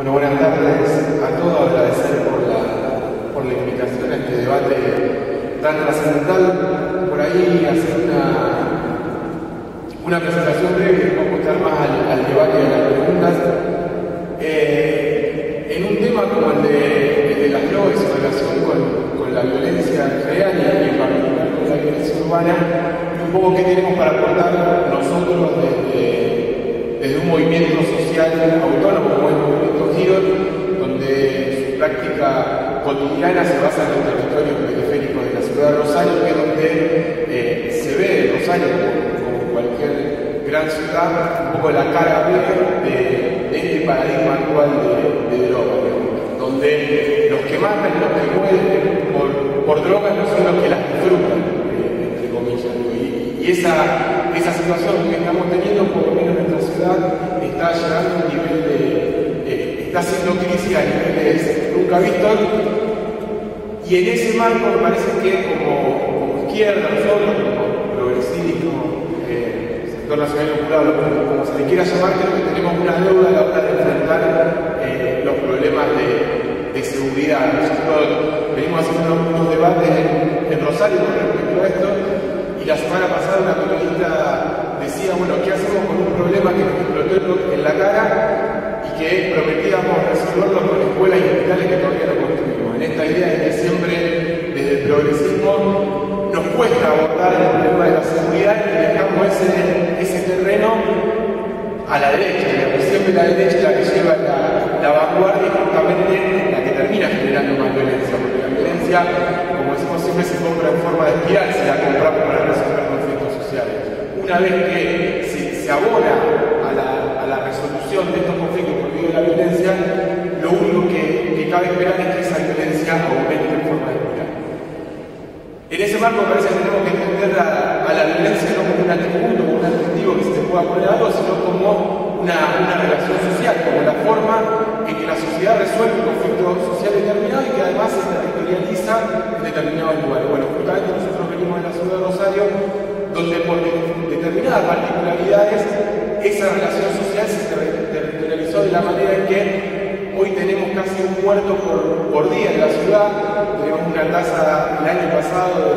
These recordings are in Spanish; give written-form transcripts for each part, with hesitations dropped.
Bueno, buenas tardes a todos. Agradecer por la invitación a este debate tan trascendental. Por ahí hacer una presentación breve que va a apuntar más al debate y a las preguntas. En un tema como el de las drogas en relación con la violencia real y en particular con la violencia urbana, un poco qué tenemos para aportar nosotros desde un movimiento social autónomo como es el movimiento GIROT, donde su práctica cotidiana se basa en los territorios periféricos de la ciudad de Rosario, que es donde se ve Rosario como cualquier gran ciudad, un poco la cara B de este paradigma actual de drogas, donde los que matan, los que mueren por drogas no son los que las disfrutan, entre comillas, y esa situación que estamos teniendo, por lo menos en nuestra ciudad, está llegando a un nivel está haciendo crisis a niveles nunca vistos, y en ese marco me parece que como izquierda, nosotros, como progresismo, sector nacional y popular, como se le quiera llamar, creo que tenemos una deuda a la hora de enfrentar los problemas de seguridad. Nosotros venimos haciendo unos debates en Rosario con respecto a esto, y la semana pasada una periodista decía, bueno, ¿qué hacemos con un problema que nos explotó en la cara y que prometíamos resolverlo con escuelas y hospitales que todavía no construimos? En esta idea de que siempre desde el progresismo nos cuesta abordar el problema de la seguridad y dejamos ese terreno a la derecha, y siempre la derecha es la que lleva la vanguardia, y justamente la que termina generando más violencia, porque la violencia, como decimos siempre, se compra en forma de espiral, si la compramos para resolver conflictos sociales. Una vez que se abona a la resolución de estos conflictos por medio de la violencia, lo único que cabe esperar es que esa violencia aumente en forma de espiral. En ese marco parece que tenemos que entender a la violencia no como un atributo, como un adjetivo que se te pueda poner algo, sino como una relación social, como la forma en que la sociedad resuelve un conflicto social determinado y que además se territorializa en determinados lugares. Bueno, justamente nosotros venimos de la ciudad de Rosario, donde por determinadas particularidades esa relación social se territorializó de la manera en que hoy tenemos casi un muerto por día en la ciudad. Tenemos una tasa el año pasado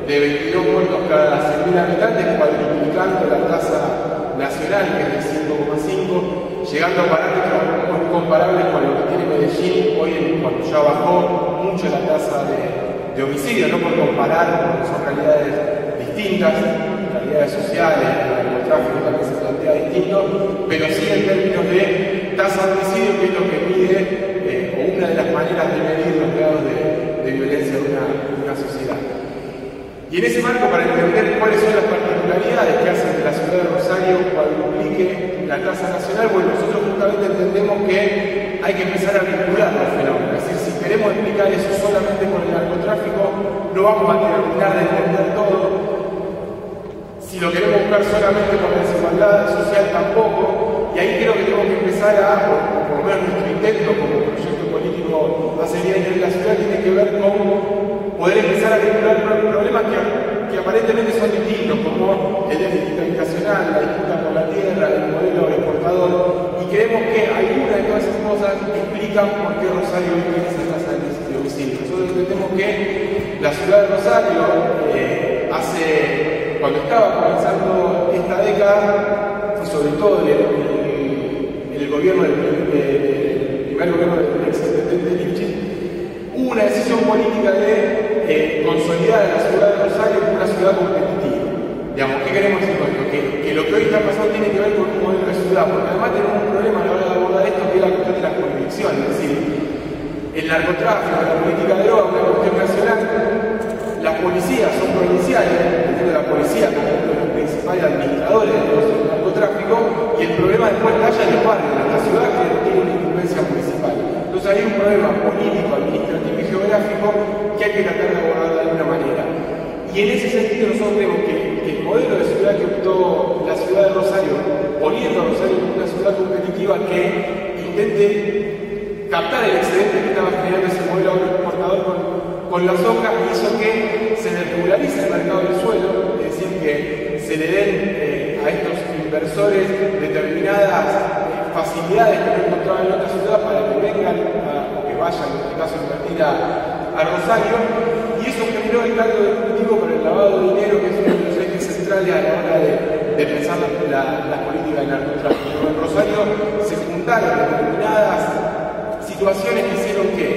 de 22 muertos cada 100.000 habitantes, cuadruplicando la tasa nacional, que es de 5,5, llegando a parámetros muy comparables con lo que tiene Medellín hoy, cuando ya bajó mucho la tasa de homicidio, no por comparar, porque son realidades distintas, realidades sociales, el narcotráfico también se plantea distinto, pero sí en términos de tasa de homicidio, que es lo que mide, o una de las maneras de medir los grados de violencia de una sociedad. Y en ese marco, para entender cuáles son las particularidades que hacen que la ciudad de Rosario cuadruplique la tasa nacional, bueno, nosotros justamente entendemos que hay que empezar a vincular los fenómenos. Es decir, si queremos explicar eso solamente con el narcotráfico, no vamos a terminar de entender todo. Si lo queremos buscar solamente con la desigualdad social, tampoco. Y ahí creo que tenemos que empezar o por lo menos nuestro intento como proyecto político hace 10 años en la ciudad, tiene que ver con poder empezar a vincular problemas que aparentemente son distintos, como el déficit habitacional, la disputa por la tierra, el modelo exportador, y creemos que alguna de todas esas cosas explican por qué Rosario tiene esa tasa de homicidio. Nosotros entendemos que la ciudad de Rosario, cuando estaba comenzando esta década, y sobre todo en el gobierno del primer gobierno del exintendente Lifchit, hubo una decisión política de consolidar a la ciudad de Rosario como una ciudad competitiva. Digamos, ¿qué queremos decir con esto? Que lo que hoy está pasando tiene que ver con un modelo de ciudad, porque además tenemos un problema a la hora de abordar esto, que es la cuestión de la jurisdicción. Es decir, el narcotráfico, la política de droga, una cuestión nacional, las policías son provinciales, la policía como uno de los principales administradores del narcotráfico, y el problema después está en los barrios, en la ciudad, que tiene una incumbencia municipal. Entonces hay un problema político, administrativo y geográfico que hay que tratar de abordar de alguna manera. Y en ese sentido nosotros vemos que el modelo de ciudad que optó la ciudad de Rosario, poniendo a Rosario como una ciudad competitiva que intente captar el excedente que estaba generando ese modelo agroexportador con las hojas, hizo que se desregularice el mercado del suelo, es decir, que se le den a estos inversores determinadas facilidades que no encontraban en otra ciudad para que vengan o que vayan, en este caso, a invertir a Rosario, y eso generó el cálculo del cultivo por el lavado de dinero, que es uno de los ejes centrales a la hora de pensar la política de narcotráfico. En Rosario se juntaron determinadas situaciones que hicieron que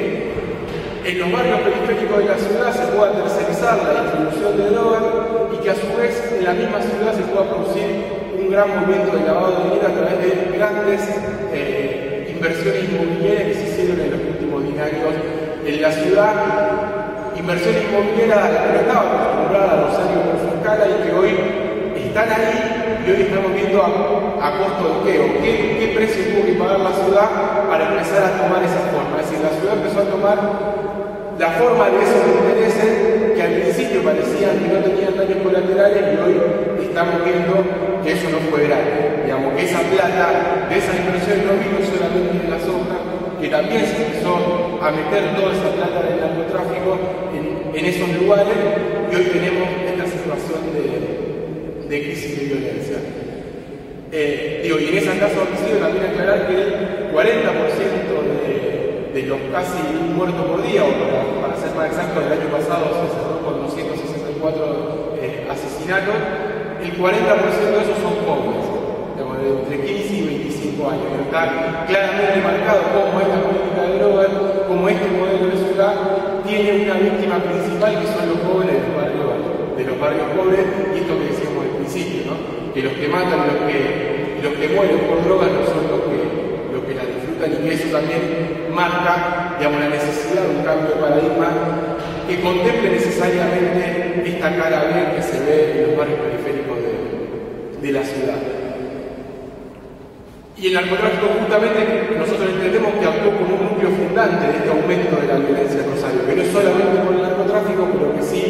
en los barrios periféricos de la ciudad se pueda tercerizar la distribución de drogas y que a su vez en la misma ciudad se pueda producir un gran movimiento de lavado de dinero a través de grandes inversiones inmobiliarias que se hicieron en los últimos 10 años en la ciudad. Inversiones inmobiliarias a las que no estaba acostumbrada Rosario por su escala y que hoy están ahí y hoy estamos viendo a costo de qué, o qué precio tuvo que pagar la ciudad para empezar a tomar esa forma. Es decir, la ciudad empezó a tomar la forma de esos intereses que al principio parecían que no tenían daños colaterales y hoy estamos viendo que eso no fue grave. Digamos que esa plata de esa inversión no vino solamente de la soja, que también se empezó a meter toda esa plata del narcotráfico en esos lugares y hoy tenemos esta situación de crisis de violencia. Y en ese caso de homicidio también aclarar que el 40% de los casi muertos por día, o para ser más exacto, el año pasado se cerró con 264 asesinatos, el 40% de esos son jóvenes, digamos, de entre 15 y 25 años. Está claramente marcado cómo esta política de drogas, cómo este modelo de ciudad tiene una víctima principal que son los jóvenes de los barrios pobres, y esto que decíamos al principio, ¿no? Que los que matan, los que mueren por drogas no son los que la disfrutan, y que eso también marca, digamos, la necesidad de un cambio de paradigma que contemple necesariamente esta cara B que se ve en los barrios periféricos de la ciudad. Y el narcotráfico, justamente, nosotros entendemos que actuó como un núcleo fundante de este aumento de la violencia en Rosario, que no es solamente por el narcotráfico, pero que sí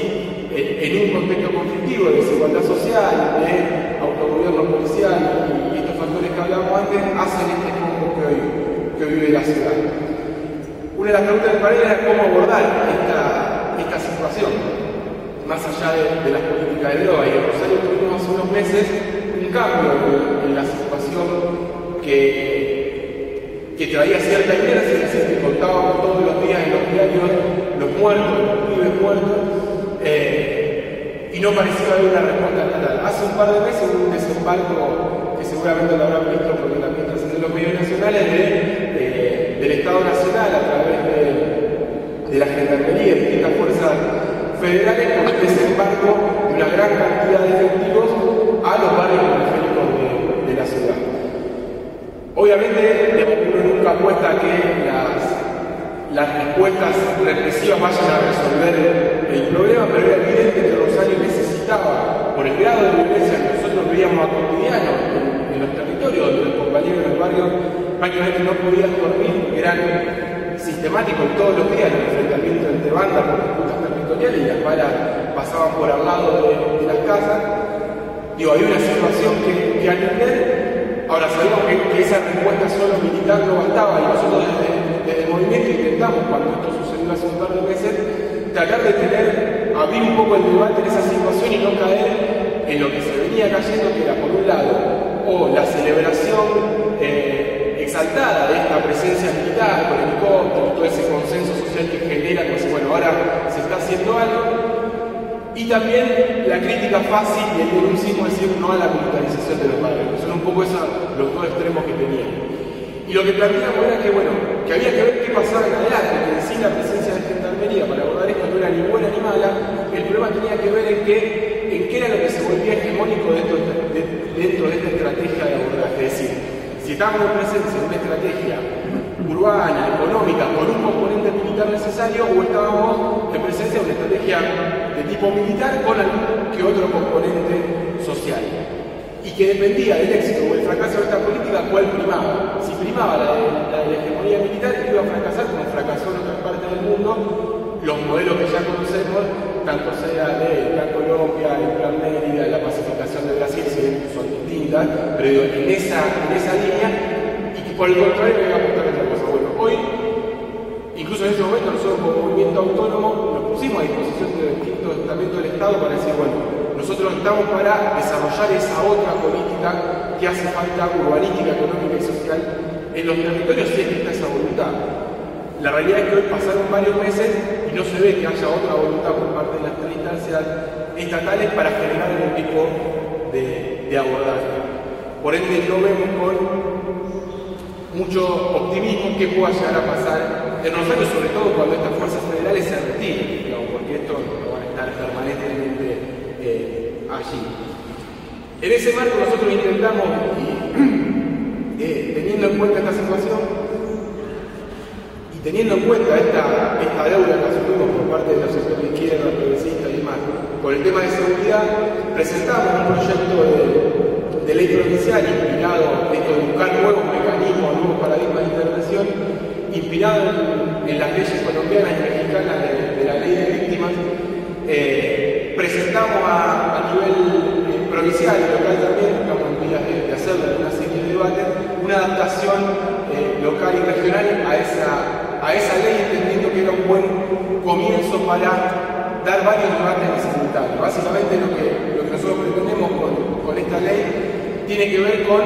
en un contexto conflictivo de desigualdad social, de autogobierno policial y estos factores que hablábamos antes, hacen este combo que hoy vive la ciudad. Una de las preguntas del panel era cómo abordar esta situación, más allá de las políticas de droga. Y en Rosario tuvimos hace unos meses un cambio en la situación que traía cierta inercia, es decir, que contábamos todos los días en los diarios los muertos, los pibes muertos, y no parecía haber una respuesta estatal. Hace un par de meses hubo un desembarco que seguramente lo habrán visto porque también trascendió en los medios nacionales del Estado Nacional a través de la Gendarmería y distintas fuerzas federales con el desembarco de una gran cantidad de efectivos a los barrios periféricos de la ciudad. Obviamente, uno nunca apuesta a que las respuestas represivas vayan a resolver el problema, pero era evidente que Rosario necesitaba, por el grado de violencia que nosotros veíamos a cotidiano en los territorios, donde los compañeros del barrio prácticamente no podían dormir, porque eran sistemáticos todos los días los enfrentamientos entre bandas por disputas territoriales y las balas pasaban por al lado de las casas. Había una situación que atender. Ahora sabemos que esa respuesta solo militar no bastaba, y nosotros desde el movimiento intentamos, cuando esto sucedió hace un par de meses, tratar de abrir un poco el debate en esa situación y no caer en lo que se venía cayendo, que era por un lado, o la celebración exaltada de esta presencia militar con helicópteros, todo ese consenso social que genera, pues bueno, ahora se está haciendo algo, y también la crítica fácil y el denuncismo, decir no a la militarización de los barrios, que son un poco esos los dos extremos que tenían. Y lo que planteamos era que, bueno, que había que ver qué pasaba en adelante, que en sí la presencia de Gendarmería para abordar esto no era ni buena ni mala. El problema tenía que ver en qué era lo que se volvía hegemónico dentro de esta estrategia de abordaje. Es decir, si estábamos en presencia de una estrategia urbana, económica, con un componente militar necesario, o estábamos en presencia de una estrategia de tipo militar con algún que otro componente social. Y que dependía del éxito o el fracaso de esta política, cuál primaba. Si primaba la de la hegemonía militar, iba a fracasar como fracasó en otras partes del mundo. Los modelos que ya conocemos, tanto sea de Plan Colombia, el Plan Mérida, la pacificación de Brasil, son distintas, pero en esa línea, y que por el contrario hay que apuntar a otra cosa. Bueno, hoy, incluso en este momento, nosotros como movimiento autónomo nos pusimos a disposición de distintos estamentos del Estado para decir, bueno, Nosotros estamos para desarrollar esa otra política que hace falta, urbanística, económica y social, en los territorios si es que está esa voluntad. La realidad es que hoy pasaron varios meses y no se ve que haya otra voluntad por parte de las instancias estatales para generar algún tipo de abordaje. Por ende, no vemos con mucho optimismo qué pueda llegar a pasar en Rosario, sobre todo cuando estas fuerzas federales se retiren, digamos, porque estos no van a estar permanentemente allí. En ese marco nosotros intentamos, teniendo en cuenta esta situación y teniendo en cuenta esta deuda que asumimos por parte de los sectores de izquierda, progresistas y demás, por el tema de seguridad, presentamos un proyecto de ley provincial inspirado en esto de buscar nuevos mecanismos, nuevos paradigmas de intervención, inspirado en las leyes colombianas y mexicanas de la ley de víctimas. Presentamos a nivel provincial y local también, estamos en vías de hacerlo en una serie de debates, una adaptación local y regional a esa ley, entendiendo que era un buen comienzo para dar varios debates en simultáneo. Básicamente lo que nosotros pretendemos con esta ley tiene que ver con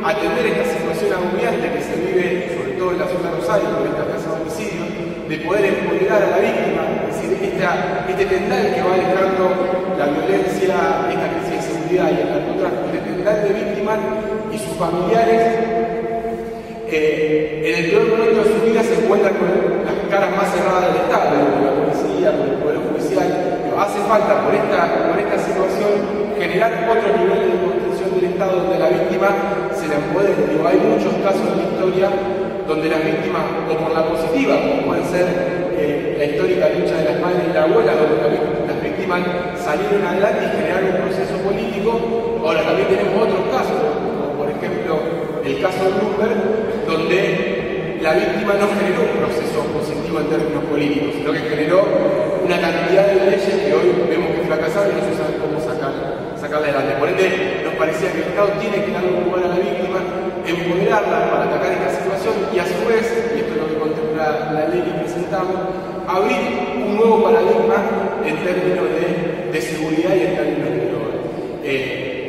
atender esta situación agobiante que se vive, sobre todo en la zona de Rosario, con esta tasa de homicidio, de poder empoderar a la víctima, es decir, este tendal que va dejando la violencia, esta crisis de seguridad y el narcotráfico, este tendal de víctimas y sus familiares, en el peor momento de su vida se encuentran con las caras más cerradas del Estado, con la policía, con el Poder Judicial. Pero hace falta, por esta situación, generar otro nivel de construcción del Estado donde la víctima se la empodere. Hay muchos casos en la historia donde las víctimas, o por la positiva, como pueden ser la histórica lucha de las madres y la abuela, donde las víctimas salieron adelante y generaron un proceso político. Ahora también tenemos otros casos, como por ejemplo el caso de Bloomberg, donde la víctima no generó un proceso positivo en términos políticos, sino que generó una cantidad de leyes que hoy vemos que fracasaron y no se sabe cómo sacarla adelante. Por ende, nos parecía que el Estado tiene que darle un lugar a la víctima, empoderarla para atacar esta situación y a su vez, y esto es lo que contempla la ley que presentamos, abrir un nuevo paradigma en términos de seguridad y en términos de drogas.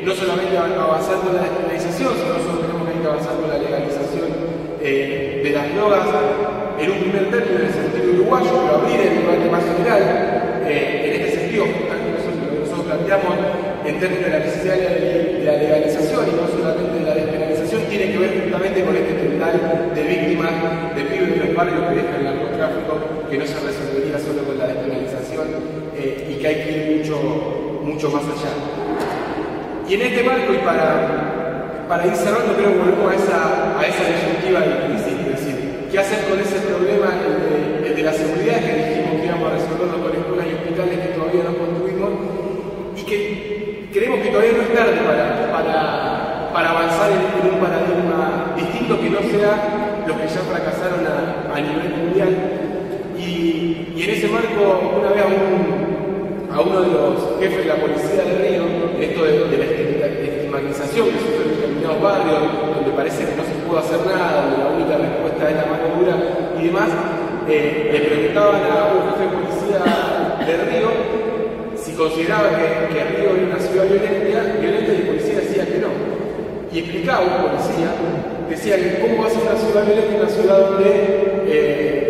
No solamente avanzar con la despenalización, sino nosotros tenemos que avanzar con la legalización de las drogas en un primer término en el sentido uruguayo, pero abrir el debate más general en este sentido, nosotros planteamos en términos de la necesidad de la legalización y no solamente de la despenalización, tiene que ver justamente con este tendal de víctimas de pibes de los barrios que dejan el narcotráfico, que no se resolvería solo con la despenalización y que hay que ir mucho más allá. Y en este marco, y para ir cerrando, creo que volvemos a esa disyuntiva del principio, es decir, ¿qué hacer con ese problema, el de la seguridad, que dijimos que íbamos a resolverlo con escuelas y hospitales que todavía no construimos, y que creemos que todavía no es tarde para avanzar en un paradigma distinto que no sea los que ya fracasaron a nivel mundial? Y en ese marco, una vez a uno de los jefes de la policía de Río, en esto de la estigmatización que sufre en determinados barrios, donde parece que no se puede hacer nada, donde la única respuesta es la mano dura y demás, le preguntaban a un jefe de policía de Río si consideraba que Río era una ciudad violenta, y el policía decía que no. Y explicaba un policía, decía que cómo va a ser una ciudad violenta, una ciudad donde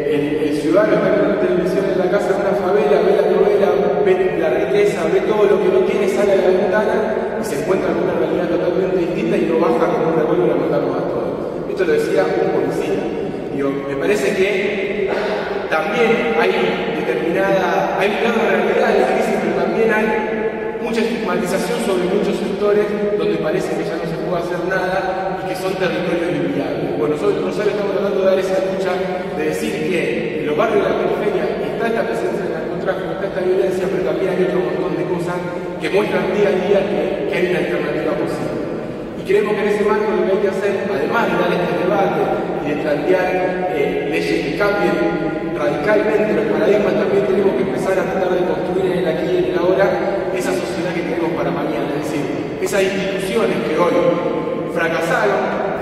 el ciudadano está con la televisión en la casa de una favela, ve la novela, ve la riqueza, ve todo lo que no tiene, sale a la ventana y se encuentra con una realidad totalmente distinta y no baja con un revólver a matarnos a todos. Esto lo decía un policía. Digo, me parece que también hay una realidad de la crisis, pero también hay mucha estigmatización sobre muchos sectores donde parece que ya no se puede hacer nada y que son territorios inviables. Bueno, nosotros en Rosario estamos tratando de dar esa lucha, de decir que en los barrios de la periferia está esta presencia del narcotráfico, está esta violencia, pero también hay otro montón de cosas que muestran día a día que hay una alternativa posible. Y creemos que en ese marco lo que hay que hacer, además de dar este debate y de plantear leyes que cambien radicalmente los paradigmas, también tenemos que empezar a tratar de construir en el aquí y en el ahora esa sociedad que tenemos para mañana. Es decir, esas instituciones que hoy fracasaron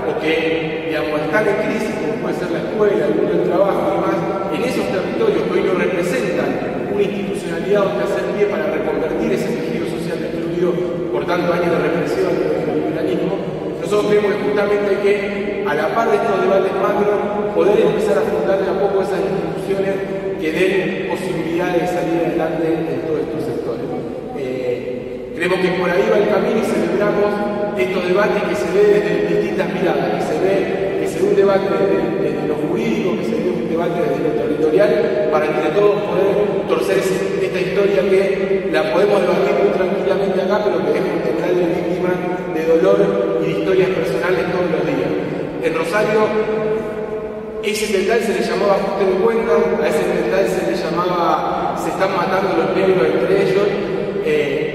o que, digamos, están en crisis, como puede ser la escuela, el mundo del trabajo y demás, en esos territorios que hoy no representan una institucionalidad donde hacer pie para reconvertir ese tejido social destruido tantos años de represión del liberalismo, nosotros creemos que justamente que a la par de estos debates macro, poder empezar a fundar de a poco esas instituciones que den posibilidades de salir adelante en todos estos sectores. Creemos que por ahí va el camino y celebramos estos debates que se ve desde distintas miradas, que se ve un debate desde lo jurídico, que se ve un debate desde lo territorial, para entre todos poder torcer esta historia que la podemos debatir muy tranquilamente acá, pero que deja un tendal de víctimas, de dolor y de historias personales todos los días. En Rosario, ese tendal se le llamaba ajuste de cuentas, a ese tendal se le llamaba se están matando los negros entre ellos,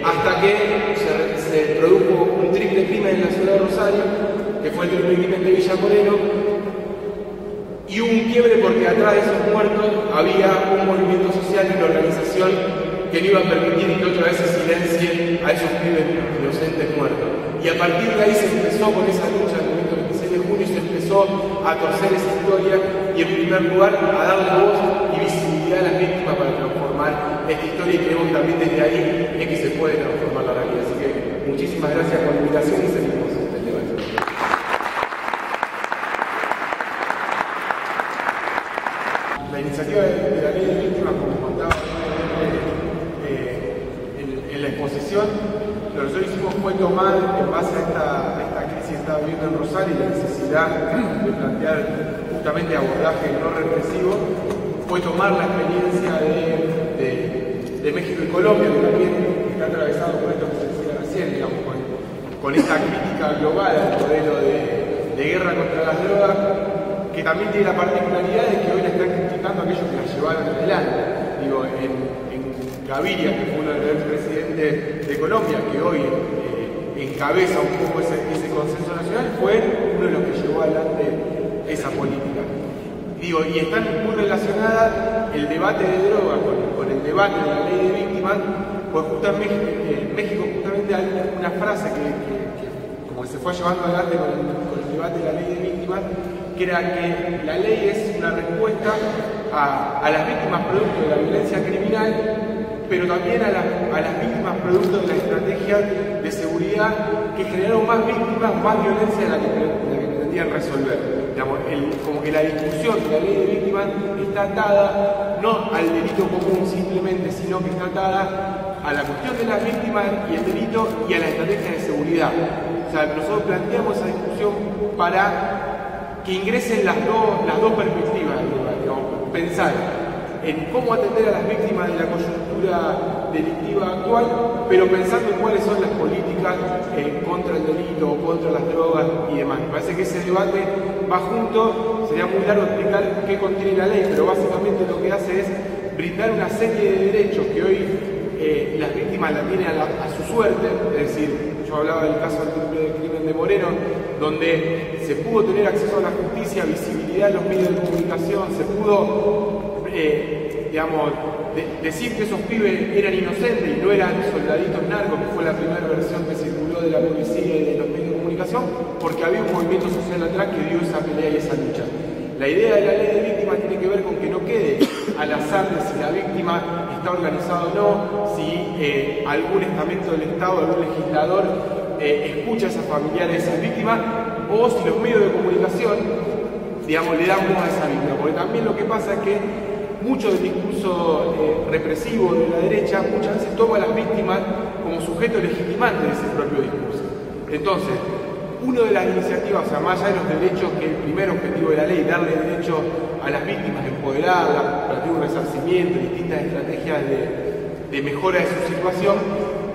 hasta que se produjo un triple crimen en la ciudad de Rosario, que fue el triple crimen de Villa Moreno, y hubo un quiebre porque atrás de esos muertos había un movimiento social y una organización que no iba a permitir que otra vez se silencie a esos pibes inocentes muertos. Y a partir de ahí se empezó con esa lucha, el movimiento 26 de junio, se empezó a torcer esa historia y en primer lugar a darle voz y visibilidad a las víctimas para transformar esta historia, y creemos que también desde ahí es que se puede transformar la realidad. Así que muchísimas gracias por la invitación y seguimos el debate. La iniciativa de la ley de víctimas, como contaba en la exposición, lo que nosotros hicimos fue tomar, en base a esta crisis que estaba viviendo en Rosario y la necesidad de plantear justamente abordaje no represivo, fue tomar la experiencia de México y Colombia, que también está atravesado por esto que se decía recién, digamos, con esta crítica global al modelo de guerra contra las drogas, que también tiene la particularidad de que hoy la están criticando a aquellos que la llevaron adelante. Digo, en Gaviria, que fue uno de los expresidentes de Colombia, que hoy encabeza un poco ese consenso nacional, fue uno de los que llevó adelante esa política. Digo, y están muy relacionadas el debate de drogas con el debate de la ley de víctimas, pues justamente en México justamente hay una frase que como se fue llevando adelante con el debate de la ley de víctimas, que era que la ley es una respuesta a las víctimas producto de la violencia criminal, pero también a las víctimas producto de la estrategia de seguridad que generaron más víctimas, más violencia de la que pretendían resolver. Digamos, como que la discusión de la ley de víctimas está atada no al delito común simplemente, sino que está atada a la cuestión de las víctimas y el delito y a la estrategia de seguridad. O sea, nosotros planteamos esa discusión para que ingresen las dos perspectivas, digamos, pensar en cómo atender a las víctimas de la coyuntura delictiva actual, pero pensando en cuáles son las políticas contra el delito, contra las drogas y demás. Me parece que ese debate va junto, sería muy largo explicar qué contiene la ley, pero básicamente lo que hace es brindar una serie de derechos que hoy las víctimas la tienen a su suerte. Es decir, yo hablaba del caso del crimen de Moreno, donde se pudo tener acceso a la justicia, visibilidad en los medios de comunicación, se pudo digamos, decir que esos pibes eran inocentes y no eran soldaditos narcos, que fue la primera versión que circuló de la policía y de los medios de comunicación, porque había un movimiento social atrás que dio esa pelea y esa lucha. La idea de la ley de víctimas tiene que ver con que no quede al azar de si la víctima está organizada o no, si algún estamento del Estado, algún legislador escucha a esas familiares de esas víctimas, o si los medios de comunicación, digamos, le dan voz a esa víctima. Porque también lo que pasa es que mucho del discurso represivo de la derecha muchas veces toma a las víctimas como sujeto legitimante de ese propio discurso. Entonces, una de las iniciativas, o sea, más allá de los derechos, que el primer objetivo de la ley, darle derecho a las víctimas, empoderarlas, plantear un resarcimiento, distintas estrategias de mejora de su situación,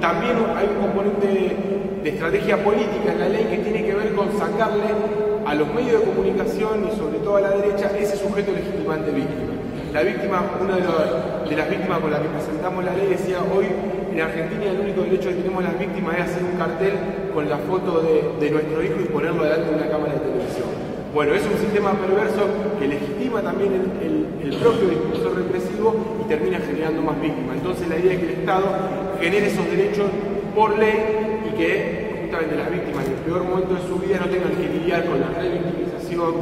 también hay un componente de estrategia política en la ley que tiene que ver con sacarle a los medios de comunicación y sobre todo a la derecha ese sujeto legitimante víctima. La víctima, una de las víctimas con la que presentamos la ley decía: hoy en Argentina el único derecho que tenemos las víctimas es hacer un cartel con la foto de nuestro hijo y ponerlo delante de una cámara de televisión. Bueno, es un sistema perverso que legitima también el propio discurso represivo y termina generando más víctimas. Entonces la idea es que el Estado genere esos derechos por ley y que justamente las víctimas en el peor momento de su vida no tengan que lidiar con la revictimización,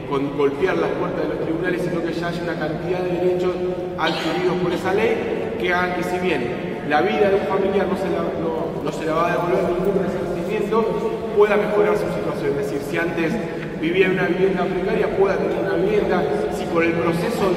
con golpear las puertas de los tribunales, sino que ya haya una cantidad de derechos adquiridos por esa ley que hagan que, si bien la vida de un familiar no se le va a devolver ningún resarcimiento, pueda mejorar su situación. Es decir, si antes vivía en una vivienda precaria, pueda tener una vivienda. Si por el proceso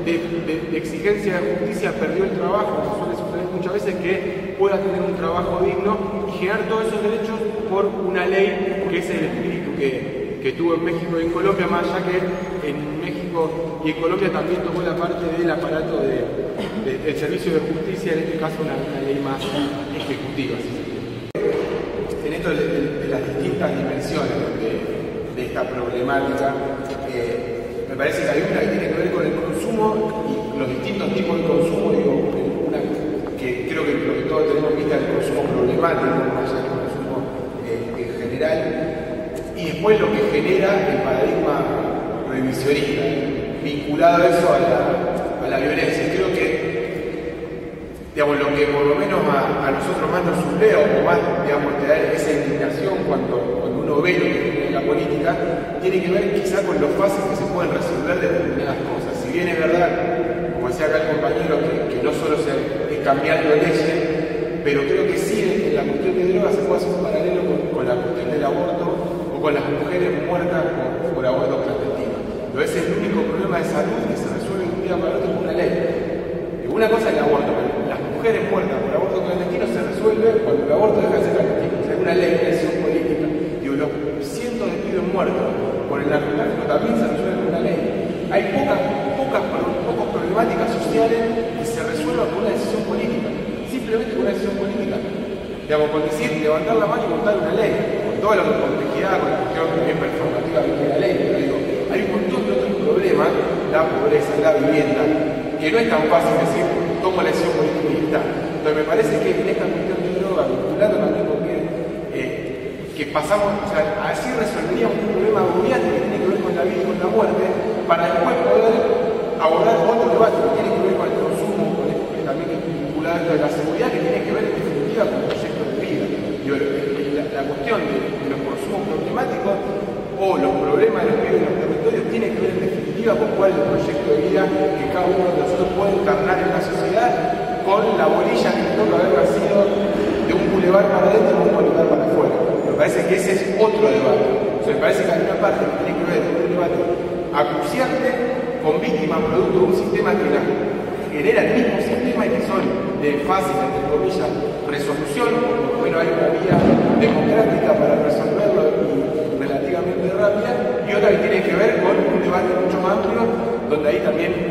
de exigencia de justicia perdió el trabajo, como suele suceder muchas veces, que pueda tener un trabajo digno y generar todos esos derechos por una ley que es el espíritu que tuvo en México y en Colombia, más allá que en México y en Colombia también tomó la parte del aparato del servicio de justicia, en este caso una ley más ejecutiva. En esto de las distintas dimensiones de esta problemática, me parece que hay una que tiene que ver con el consumo y los distintos tipos de consumo, digo, una que creo que lo que todos tenemos vista es el consumo problemático, más allá del consumo en general, y después lo que genera el paradigma revisionista, vinculado a eso, a la violencia. Creo que, digamos, lo que por lo menos a nosotros más nos subleva o más, digamos, te da esa indignación cuando uno ve lo que tiene la política, tiene que ver quizá con lo fácil que se pueden resolver determinadas cosas. Si bien es verdad, como decía acá el compañero, que no solo es cambiando leyes, pero creo que sí en la cuestión de drogas se puede hacer un paralelo con la cuestión del aborto o con las mujeres muertas por aborto clandestino. Pero ese es el único problema de salud que se resuelve de un día para otro con una ley. Y una cosa es el aborto, pero las mujeres muertas por aborto clandestino se resuelve cuando el aborto deja de ser clandestino. O sea, una ley, una decisión política. Digo, los cientos de pibes muertos por el narcotráfico también se resuelven con una ley. Hay pocas problemáticas sociales que se resuelvan con una decisión política. Simplemente con una decisión política. Digamos, con decir, levantar la mano y votar una ley. Con toda la complejidad, con la cuestión también performativa de la ley. Pero digo, hay un montón de otros problemas, la pobreza, la vivienda, que no es tan fácil decir, tomo la decisión política y está. Entonces me parece que en esta cuestión de droga, vinculando también con que pasamos, o sea, así resolveríamos un problema agobiante que tiene que ver con la vida y con la muerte, para después poder abordar otro debate que tiene que ver con el consumo, con esto que también es vinculado a esto de la seguridad, que tiene que ver en definitiva con el proyecto de vida. Digo, la cuestión de los consumos problemáticos o los problemas de los pibes en los territorios tiene que ver en definitiva con cuál es el proyecto de vida que cada uno de nosotros puede encarnar en la sociedad, con la bolilla que toca haber nacido de un bulevar para adentro o un bulevar para afuera. Me parece que ese es otro debate. O sea, me parece que hay una parte que tiene que ver con un debate acuciante con víctimas producto de un sistema que la genera el mismo sistema y que son de fácil, entre comillas, resolución, porque bueno, hay una vía democrática para resolverlo y relativamente rápida, y otra que tiene que ver con un debate mucho más amplio, donde ahí también